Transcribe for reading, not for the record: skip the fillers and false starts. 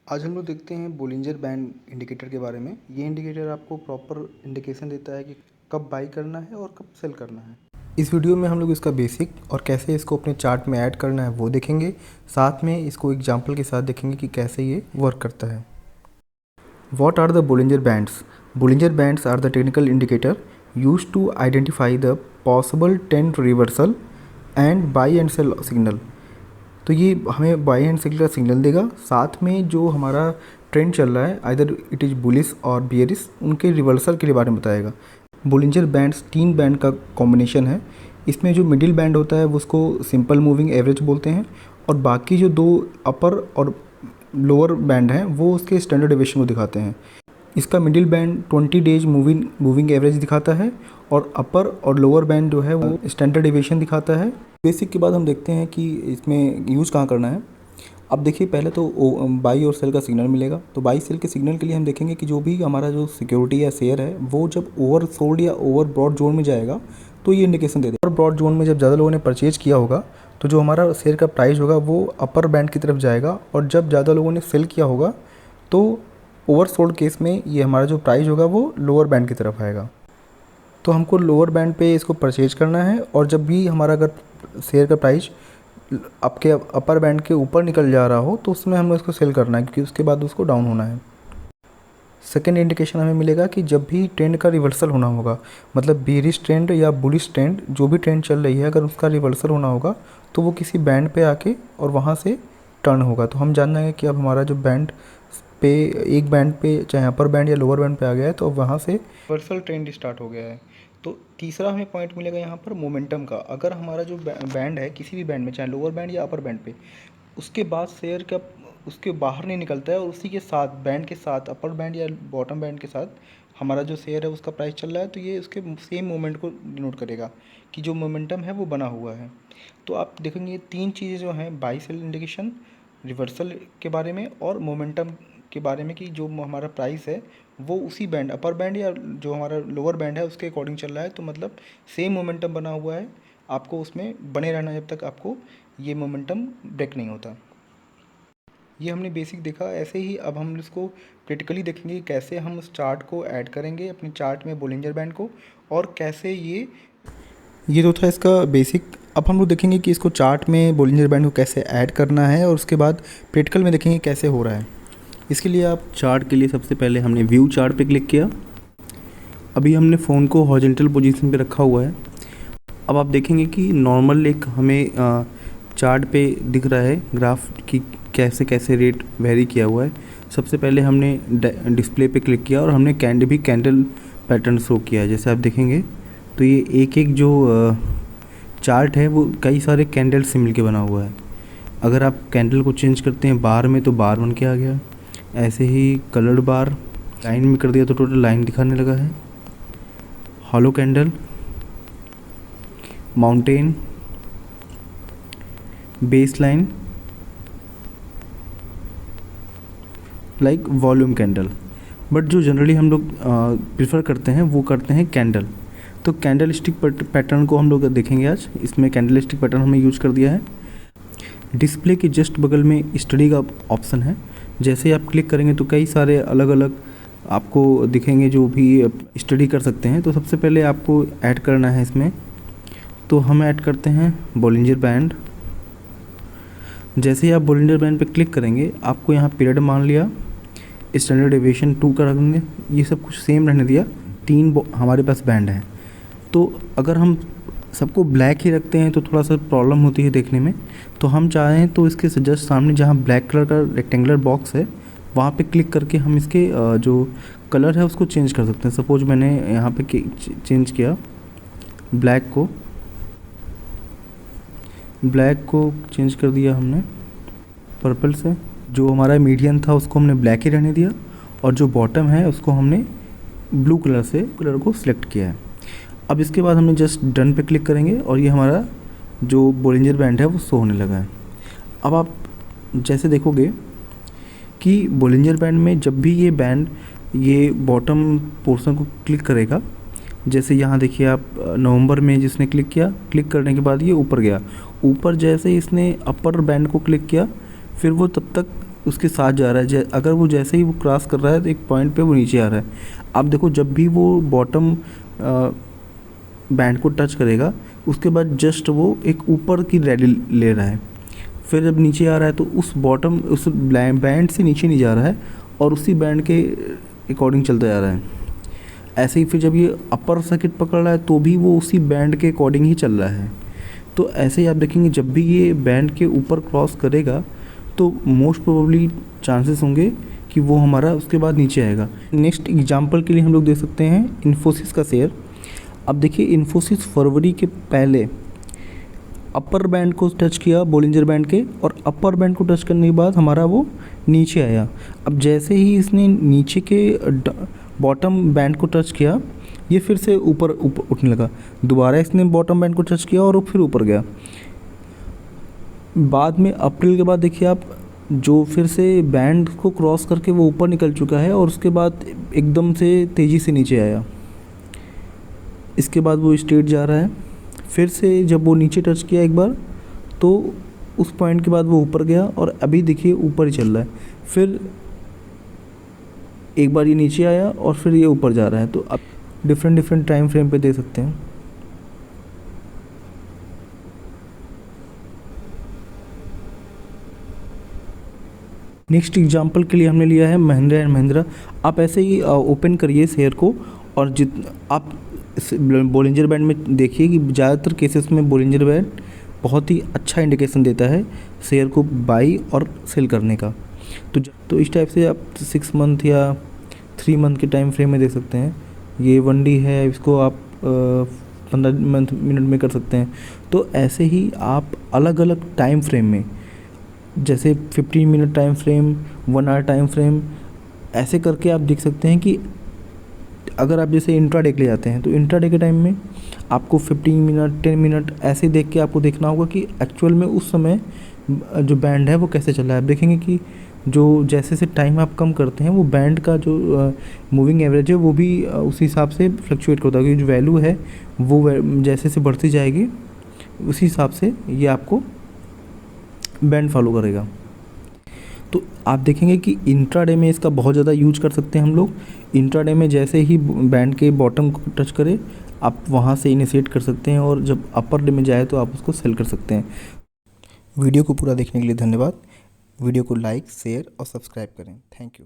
आज हम लोग देखते हैं बोलिंजर बैंड इंडिकेटर के बारे में। ये इंडिकेटर आपको प्रॉपर इंडिकेशन देता है कि कब बाई करना है और कब सेल करना है। इस वीडियो में हम लोग इसका बेसिक और कैसे इसको अपने चार्ट में ऐड करना है वो देखेंगे। साथ में इसको एग्जांपल के साथ देखेंगे कि कैसे ये वर्क करता है। What are the Bollinger Bands? Bollinger Bands are the technical indicator used to identify the possible trend reversal and buy and sell signal। तो ये हमें बाई एंड सेल का सिग्नल देगा, साथ में जो हमारा ट्रेंड चल रहा है आइदर इट इज़ बुलिश और बियरिश, उनके रिवर्सल के बारे में बताएगा। बोलिंजर बैंड्स 3 बैंड का कॉम्बिनेशन है। इसमें जो मिडिल बैंड होता है वो उसको सिंपल मूविंग एवरेज बोलते हैं, और बाकी जो 2 अपर और लोअर बैंड हैं वो उसके स्टैंडर्ड डेविएशन को दिखाते हैं। इसका middle band 20 days moving average दिखाता है, और अपर और लोअर बैंड जो है वो स्टैंडर्ड डेविएशन दिखाता है। बेसिक के बाद हम देखते हैं कि इसमें यूज़ कहाँ करना है। अब देखिए, पहले तो बाई और सेल का सिग्नल मिलेगा। तो बाई सेल के सिग्नल के लिए हम देखेंगे कि जो भी हमारा जो सिक्योरिटी या शेयर है वो जब ओवर सोल्ड या ओवर ब्रॉड जोन में जाएगा तो ये इंडिकेशन दे देगा। ओवर ब्रॉड जोन में जब ज़्यादा लोगों ने परचेज किया होगा तो जो हमारा शेयर का प्राइस होगा वो अपर बैंड की तरफ जाएगा, और जब ज़्यादा लोगों ने सेल किया होगा तो ओवर सोल्ड केस में ये हमारा जो प्राइस होगा वो लोअर बैंड की तरफ आएगा। तो हमको लोअर बैंड पे इसको परचेज करना है, और जब भी हमारा अगर शेयर का प्राइस आपके अपर बैंड के ऊपर निकल जा रहा हो तो उसमें हमें इसको सेल करना है, क्योंकि उसके बाद उसको डाउन होना है। सेकेंड इंडिकेशन हमें मिलेगा कि जब भी ट्रेंड का रिवर्सल होना होगा, मतलब बेरिश ट्रेंड या बुलिश ट्रेंड, जो भी ट्रेंड चल रही है अगर उसका रिवर्सल होना होगा तो वो किसी बैंड पे आके और वहाँ से टर्न होगा। तो हम जान जाएंगे कि अब हमारा जो बैंड पे एक बैंड पे चाहे अपर बैंड या लोअर बैंड पे आ गया है तो अब वहाँ से रिवर्सल ट्रेंड स्टार्ट हो गया है। तो तीसरा हमें पॉइंट मिलेगा यहाँ पर मोमेंटम का। अगर हमारा जो बैंड है किसी भी बैंड में, चाहे लोअर बैंड या अपर बैंड पे, उसके बाद शेयर का उसके बाहर नहीं निकलता है और उसी के साथ बैंड के साथ अपर बैंड या बॉटम बैंड के साथ हमारा जो शेयर है उसका प्राइस चल रहा है, तो ये उसके सेम मोमेंट को डिनोट करेगा कि जो मोमेंटम है वो बना हुआ है। तो आप देखेंगे 3 चीज़ें जो हैं, बाई सेल इंडिकेशन, रिवर्सल के बारे में और मोमेंटम के बारे में, कि जो हमारा प्राइस है वो उसी बैंड अपर बैंड या जो हमारा लोअर बैंड है उसके अकॉर्डिंग चल रहा है। तो मतलब सेम मोमेंटम बना हुआ है, आपको उसमें बने रहना जब तक आपको ये मोमेंटम ब्रेक नहीं होता। ये हमने बेसिक देखा। ऐसे ही अब हम इसको प्रैक्टिकली देखेंगे कैसे हम उस चार्ट को ऐड करेंगे अपने चार्ट में बोलिंजर बैंड को, और कैसे ये तो था इसका बेसिक। अब हम लोग देखेंगे कि इसको चार्ट में बोलिंजर बैंड को कैसे ऐड करना है, और उसके बाद प्रैक्टिकल में देखेंगे कैसे हो रहा है। इसके लिए आप चार्ट के लिए सबसे पहले हमने व्यू चार्ट पे क्लिक किया। अभी हमने फ़ोन को हॉरिजॉन्टल पोजीशन पे रखा हुआ है। अब आप देखेंगे कि नॉर्मल एक हमें चार्ट पे दिख रहा है ग्राफ की कैसे कैसे रेट वेरी किया हुआ है। सबसे पहले हमने डिस्प्ले पे क्लिक किया और हमने कैंडल पैटर्न शो किया है। जैसे आप देखेंगे तो ये एक एक जो चार्ट है वो कई सारे कैंडल से मिलके बना हुआ है। अगर आप कैंडल को चेंज करते हैं बार में तो बार बन के आ गया। ऐसे ही कलर्ड बार लाइन में कर दिया तो टोटल लाइन दिखाने लगा है। Hollow candle, mountain, base line, like volume candle. But जो जनरली हम लोग प्रेफर करते हैं वो करते हैं कैंडल। तो कैंडल स्टिक पैटर्न को हम लोग देखेंगे आज। इसमें कैंडल स्टिक पैटर्न हमने यूज कर दिया है। डिस्प्ले के जस्ट बगल में स्टडी का ऑप्शन है। जैसे आप क्लिक करेंगे तो कई सारे अलग अलग आपको दिखेंगे जो भी स्टडी कर सकते हैं। तो सबसे पहले आपको ऐड करना है इसमें, तो हम ऐड करते हैं बोलिंजर बैंड। जैसे ही आप बोलिंजर बैंड पे क्लिक करेंगे आपको यहाँ पीरियड मान लिया, स्टैंडर्ड डेविएशन 2 कर देंगे, ये सब कुछ सेम रहने दिया। 3 हमारे पास बैंड है। तो अगर हम सबको ब्लैक ही रखते हैं तो थोड़ा सा प्रॉब्लम होती है देखने में। तो हम चाहें तो इसके जस्ट सामने जहाँ ब्लैक कलर का रेक्टेंगुलर बॉक्स है वहाँ पे क्लिक करके हम इसके जो कलर है उसको चेंज कर सकते हैं। सपोज मैंने यहाँ पे चेंज किया, ब्लैक को चेंज कर दिया हमने पर्पल से। जो हमारा मीडियन था उसको हमने ब्लैक ही रहने दिया, और जो बॉटम है उसको हमने ब्लू कलर को सिलेक्ट किया है। अब इसके बाद हमने जस्ट डन पे क्लिक करेंगे और ये हमारा जो बोलिंजर बैंड है वो शो होने लगा है। अब आप जैसे देखोगे कि बोलिंजर बैंड में जब भी ये बॉटम पोर्शन को क्लिक करेगा, जैसे यहाँ देखिए आप नवंबर में जिसने क्लिक किया, क्लिक करने के बाद ये ऊपर गया। ऊपर जैसे इसने अपर बैंड को क्लिक किया फिर वो तब तक उसके साथ जा रहा है। अगर वो जैसे ही वो क्रॉस कर रहा है तो एक पॉइंट पे वो नीचे आ रहा है। आप देखो जब भी वो बॉटम बैंड को टच करेगा उसके बाद जस्ट वो एक ऊपर की रैली ले रहा है, फिर जब नीचे आ रहा है तो उस बॉटम उस बैंड से नीचे नहीं जा रहा है और उसी बैंड के अकॉर्डिंग चलता जा रहा है। ऐसे ही फिर जब ये अपर सर्किट पकड़ रहा है तो भी वो उसी बैंड के अकॉर्डिंग ही चल रहा है। तो ऐसे ही आप देखेंगे जब भी ये बैंड के ऊपर क्रॉस करेगा तो मोस्ट प्रोबेबली चांसेस होंगे कि वो हमारा उसके बाद नीचे आएगा। नेक्स्ट एग्जांपल के लिए हम लोग देख सकते हैं इन्फोसिस का शेयर। अब देखिए इन्फोसिस फरवरी के पहले अपर बैंड को टच किया बोलिंजर बैंड के, और अपर बैंड को टच करने के बाद हमारा वो नीचे आया। अब जैसे ही इसने नीचे के बॉटम बैंड को टच किया ये फिर से ऊपर उठने लगा, दोबारा इसने बॉटम बैंड को टच किया और वो फिर ऊपर गया। बाद में अप्रैल के बाद देखिए आप जो फिर से बैंड को क्रॉस करके वो ऊपर निकल चुका है और उसके बाद एकदम से तेज़ी से नीचे आया। इसके बाद वो स्ट्रेट जा रहा है, फिर से जब वो नीचे टच किया एक बार तो उस पॉइंट के बाद वो ऊपर गया और अभी देखिए ऊपर ही चल रहा है। फिर एक बार ये नीचे आया और फिर ये ऊपर जा रहा है। तो अब डिफरेंट टाइम फ्रेम पे दे सकते हैं। नेक्स्ट एग्जांपल के लिए हमने लिया है महिंद्रा एंड महिंद्रा। आप ऐसे ही ओपन करिए शेयर को और आप बोलिंजर बैंड में देखिए कि ज़्यादातर केसेस में बोलिंजर बैंड बहुत ही अच्छा इंडिकेशन देता है शेयर को बाई और सेल करने का। तो इस टाइप से आप 6 मंथ या 3 मंथ के टाइम फ्रेम में देख सकते हैं। ये 1D है, इसको आप 15 मिनट में कर सकते हैं। तो ऐसे ही आप अलग अलग टाइम फ्रेम में जैसे 15 minute time frame, 1 hour time frame, ऐसे करके आप देख सकते हैं कि अगर आप जैसे इंट्राडे के लिए जाते हैं तो इंट्राडे के टाइम में आपको 15 मिनट 10 मिनट ऐसे देख के आपको देखना होगा कि एक्चुअल में उस समय जो बैंड है वो कैसे चल रहा है। आप देखेंगे कि जो जैसे से टाइम आप कम करते हैं वो बैंड का जो मूविंग एवरेज है वो भी उसी हिसाब से फ्लक्चुएट करता है, क्योंकि जो वैल्यू है वो जैसे से बढ़ती जाएगी उसी हिसाब से ये आपको बैंड फॉलो करेगा। तो आप देखेंगे कि इंट्राडे में इसका बहुत ज़्यादा यूज कर सकते हैं हम लोग। इंट्राडे में जैसे ही बैंड के बॉटम को टच करे आप वहाँ से इनिशिएट कर सकते हैं और जब अपर डे में जाए तो आप उसको सेल कर सकते हैं। वीडियो को पूरा देखने के लिए धन्यवाद। वीडियो को लाइक, शेयर और सब्सक्राइब करें। Thank you.